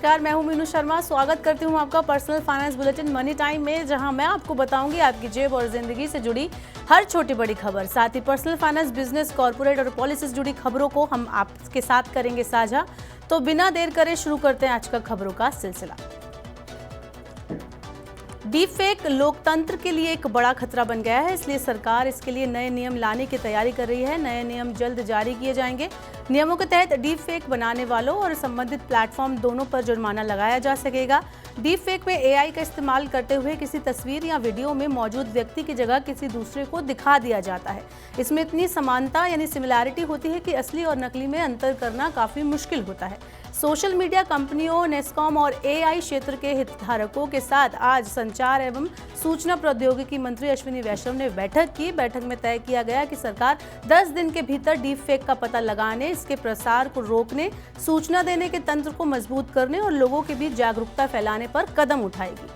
नमस्कार, मैं हूं मीनू शर्मा। स्वागत करती हूं आपका personal finance bulletin money time में, जहां मैं आपको बताऊंगी आपकी जेब और जिंदगी से जुड़ी हर छोटी बड़ी खबर। साथ ही पर्सनल फाइनेंस, बिजनेस, कॉर्पोरेट और पॉलिसी से जुड़ी खबरों को हम आपके साथ करेंगे साझा। तो बिना देर करे शुरू करते हैं आज का खबरों का सिलसिला। डीप फेक लोकतंत्र के लिए एक बड़ा खतरा बन गया है, इसलिए सरकार इसके लिए नए नियम लाने की तैयारी कर रही है। नए नियम जल्द जारी किए जाएंगे। नियमों के तहत डीप फेक बनाने वालों और संबंधित प्लेटफॉर्म दोनों पर जुर्माना लगाया जा सकेगा। डीप फेक में एआई का इस्तेमाल करते हुए किसी तस्वीर या वीडियो में मौजूद व्यक्ति की जगह किसी दूसरे को दिखा दिया जाता है। इसमें इतनी समानता यानी सिमिलैरिटी होती है कि असली और नकली में अंतर करना काफी मुश्किल होता है। सोशल मीडिया कंपनियों, नेस्कॉम और एआई क्षेत्र के हितधारकों के साथ आज संचार एवं सूचना प्रौद्योगिकी मंत्री अश्विनी वैष्णव ने बैठक की। बैठक में तय किया गया कि सरकार 10 दिन के भीतर डीप फेक का पता लगाने, इसके प्रसार को रोकने, सूचना देने के तंत्र को मजबूत करने और लोगों के बीच जागरूकता फैलाने पर कदम उठाएगी।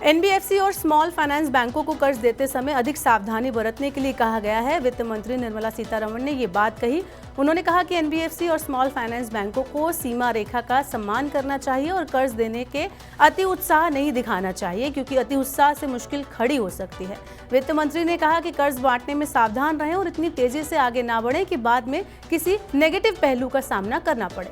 एनबीएफसी और स्मॉल फाइनेंस बैंकों को कर्ज देते समय अधिक सावधानी बरतने के लिए कहा गया है। वित्त मंत्री निर्मला सीतारमण ने ये बात कही। उन्होंने कहा कि एनबीएफसी और स्मॉल फाइनेंस बैंकों को सीमा रेखा का सम्मान करना चाहिए और कर्ज देने के अति उत्साह नहीं दिखाना चाहिए, क्योंकि अति उत्साह से मुश्किल खड़ी हो सकती है। वित्त मंत्री ने कहा कि कर्ज बांटने में सावधान रहें और इतनी तेजी से आगे ना बढ़ें कि बाद में किसी नेगेटिव पहलू का सामना करना पड़े।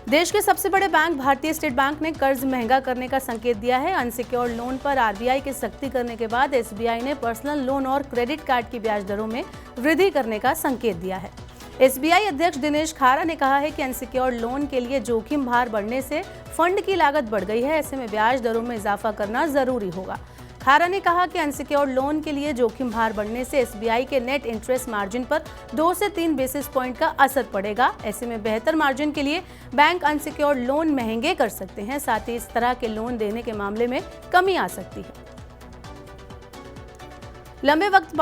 देश के सबसे बड़े बैंक भारतीय स्टेट बैंक ने कर्ज महंगा करने का संकेत दिया है। अनसिक्योर्ड लोन पर आरबीआई की सख्ती करने के बाद एसबीआई ने पर्सनल लोन और क्रेडिट कार्ड की ब्याज दरों में वृद्धि करने का संकेत दिया है। एसबीआई अध्यक्ष दिनेश खारा ने कहा है कि अनसिक्योर्ड लोन के लिए जोखिम भार बढ़ने से फंड की लागत बढ़ गई है। ऐसे में ब्याज दरों में इजाफा करना जरूरी होगा। खारा ने कहा कि अनसिक्योर्ड लोन के लिए जोखिम भार बढ़ने से एसबीआई के नेट इंटरेस्ट मार्जिन पर 2 से 3 बेसिस पॉइंट का असर पड़ेगा। ऐसे में बेहतर मार्जिन के लिए बैंक अनसिक्योर्ड लोन महंगे कर सकते हैं। साथ ही इस तरह के लोन देने के मामले में कमी आ सकती है। लंबे वक्त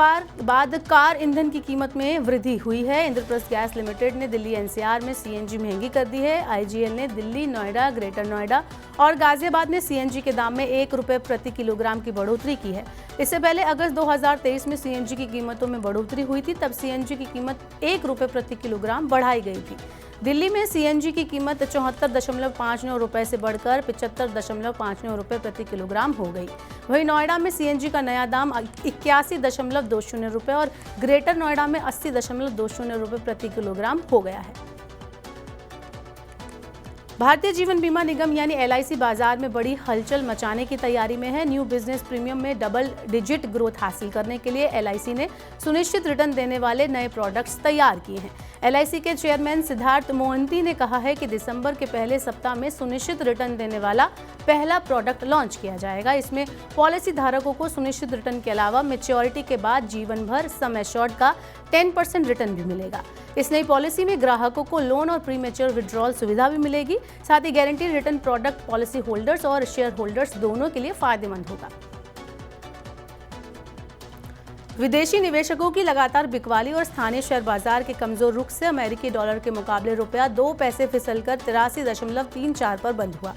बाद कार ईंधन की कीमत में वृद्धि हुई है। इंद्रप्रस्थ गैस लिमिटेड ने दिल्ली एनसीआर में सीएनजी महंगी कर दी है। आईजीएल ने दिल्ली, नोएडा, ग्रेटर नोएडा और गाजियाबाद में सीएनजी के दाम में 1 रुपये प्रति किलोग्राम की बढ़ोतरी की है। इससे पहले अगस्त 2023 में सीएनजी की कीमतों में बढ़ोतरी हुई थी, तब सीएनजी की कीमत 1 रुपये प्रति किलोग्राम बढ़ाई गई थी। दिल्ली में सीएनजी की कीमत 74.59 रुपये से बढ़कर 75.59 रुपये प्रति किलोग्राम हो गई। वहीं नोएडा में सीएनजी का नया दाम 81.20 रुपये और ग्रेटर नोएडा में 80.20 रुपये प्रति किलोग्राम हो गया है। भारतीय जीवन बीमा निगम यानी एलआईसी बाजार में बड़ी हलचल मचाने की तैयारी में है। न्यू बिजनेस प्रीमियम में डबल डिजिट ग्रोथ हासिल करने के लिए एलआईसी ने सुनिश्चित रिटर्न देने वाले नए प्रोडक्ट्स तैयार किए हैं। एलआईसी के चेयरमैन सिद्धार्थ मोहंती ने कहा है कि दिसंबर के पहले सप्ताह में सुनिश्चित रिटर्न देने वाला पहला प्रोडक्ट लॉन्च किया जाएगा। इसमें पॉलिसी धारकों को सुनिश्चित रिटर्न के अलावा मैच्योरिटी के बाद जीवन भर सम एश्योर्ड का 10% रिटर्न भी मिलेगा। इस नई पॉलिसी में ग्राहकों को लोन और प्रीमेच्योर विड्रॉल सुविधा भी मिलेगी। साथ ही guarantee return product policy holders और शेयर होल्डर्स दोनों के लिए फायदेमंद होगा। विदेशी निवेशकों की लगातार बिकवाली और स्थानीय शेयर बाजार के कमजोर रुख से अमेरिकी डॉलर के मुकाबले रुपया 2 पैसे फिसलकर 83.34 पर बंद हुआ।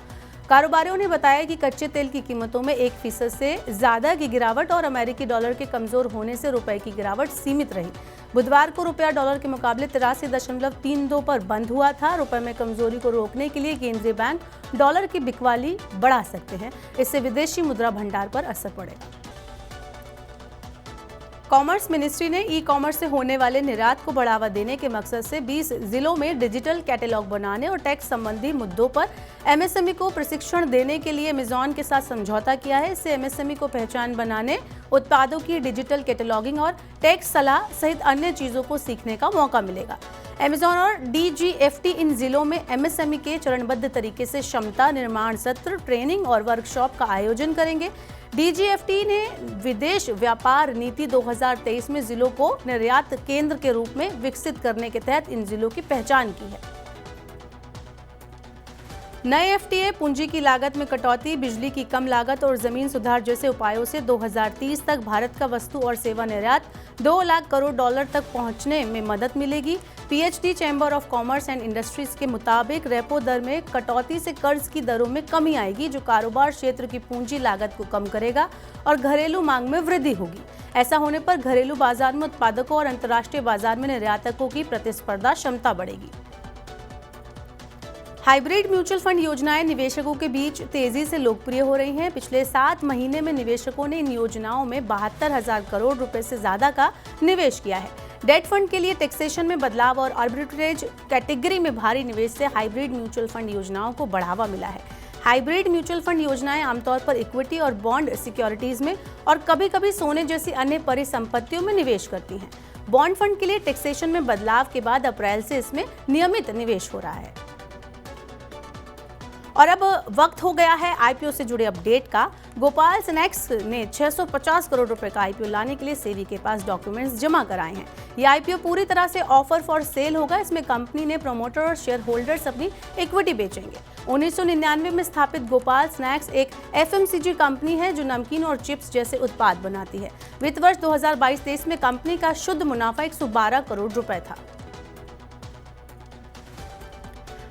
कारोबारियों ने बताया कि कच्चे तेल की कीमतों में 1% से ज्यादा की गिरावट और अमेरिकी डॉलर के कमजोर होने से रुपए की गिरावट सीमित रही। बुधवार को रुपया डॉलर के मुकाबले 83.32 पर बंद हुआ था। रुपए में कमजोरी को रोकने के लिए केंद्रीय बैंक डॉलर की बिकवाली बढ़ा सकते हैं। इससे विदेशी मुद्रा भंडार पर असर पड़ेगा। कॉमर्स मिनिस्ट्री ने ई कॉमर्स से होने वाले निर्यात को बढ़ावा देने के मकसद से 20 जिलों में डिजिटल कैटलॉग बनाने और टैक्स संबंधी मुद्दों पर एमएसएमई को प्रशिक्षण देने के लिए अमेज़न के साथ समझौता किया है। इससे एमएसएमई को पहचान बनाने, उत्पादों की डिजिटल कैटलॉगिंग और टैक्स सलाह सहित अन्य चीजों को सीखने का मौका मिलेगा। अमेज़न और डीजीएफटी इन जिलों में एमएसएमई के चरणबद्ध तरीके से क्षमता निर्माण सत्र, ट्रेनिंग और वर्कशॉप का आयोजन करेंगे। डीजीएफटी ने विदेश व्यापार नीति 2023 में जिलों को निर्यात केंद्र के रूप में विकसित करने के तहत इन जिलों की पहचान की है। नए एफटीए पूंजी की लागत में कटौती, बिजली की कम लागत और जमीन सुधार जैसे उपायों से 2030 तक भारत का वस्तु और सेवा निर्यात $2 लाख करोड़ तक पहुंचने में मदद मिलेगी। PhD chamber of commerce and industries के मुताबिक रेपो दर में कटौती से कर्ज की दरों में कमी आएगी, जो कारोबार क्षेत्र की पूंजी लागत को कम करेगा और घरेलू मांग में वृद्धि होगी। ऐसा होने पर घरेलू बाजार में उत्पादकों और अंतर्राष्ट्रीय बाजार में निर्यातकों की प्रतिस्पर्धा क्षमता बढ़ेगी। हाइब्रिड म्यूचुअल फंड योजनाएं निवेशकों के बीच तेजी से लोकप्रिय हो रही हैं। पिछले 7 महीने में निवेशकों ने इन योजनाओं में 72,000 करोड़ रुपए से ज्यादा का निवेश किया है। डेट फंड के लिए टैक्सेशन में बदलाव और आर्बिट्रेज कैटेगरी में भारी निवेश से हाइब्रिड म्यूचुअल फंड योजनाओं को बढ़ावा मिला है। हाइब्रिड म्यूचुअल फंड योजनाएं आमतौर पर इक्विटी और बॉन्ड सिक्योरिटीज में और कभी-कभी सोने जैसी अन्य परिसंपत्तियों में निवेश करती हैं। बॉन्ड फंड के लिए टैक्सेशन में बदलाव के बाद अप्रैल से इसमें नियमित निवेश हो रहा है। और अब वक्त हो गया है आईपीओ से जुड़े अपडेट का। गोपाल स्नैक्स ने 650 करोड़ रुपए का आईपीओ लाने के लिए सेबी के पास डॉक्यूमेंट्स जमा कराए हैं। ये आईपीओ पूरी तरह से ऑफर फॉर सेल होगा। इसमें कंपनी ने प्रमोटर और शेयर होल्डर्स अपनी इक्विटी बेचेंगे। 1999 में स्थापित गोपाल स्नैक्स एक एफएमसीजी कंपनी है जो नमकीन और चिप्स जैसे उत्पाद बनाती है। वित्त वर्ष 2022-23 में कंपनी का शुद्ध मुनाफा 112 करोड़ रुपए था।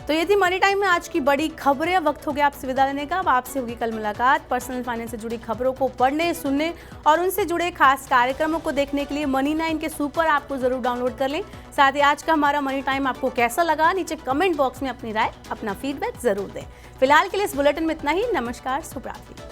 तो ये थी मनी टाइम में आज की बड़ी खबरें। वक्त हो गया आपसे विदा लेने का। अब आपसे होगी कल मुलाकात। पर्सनल फाइनेंस से जुड़ी खबरों को पढ़ने, सुनने और उनसे जुड़े खास कार्यक्रमों को देखने के लिए मनी 9 के सुपर ऐप को जरूर डाउनलोड कर लें। साथ ही आज का हमारा मनी टाइम आपको कैसा लगा, नीचे कमेंट बॉक्स में अपनी राय, अपना फीडबैक जरूर दें। फिलहाल के लिए इस बुलेटिन में इतना ही। नमस्कार, शुभ रात्रि।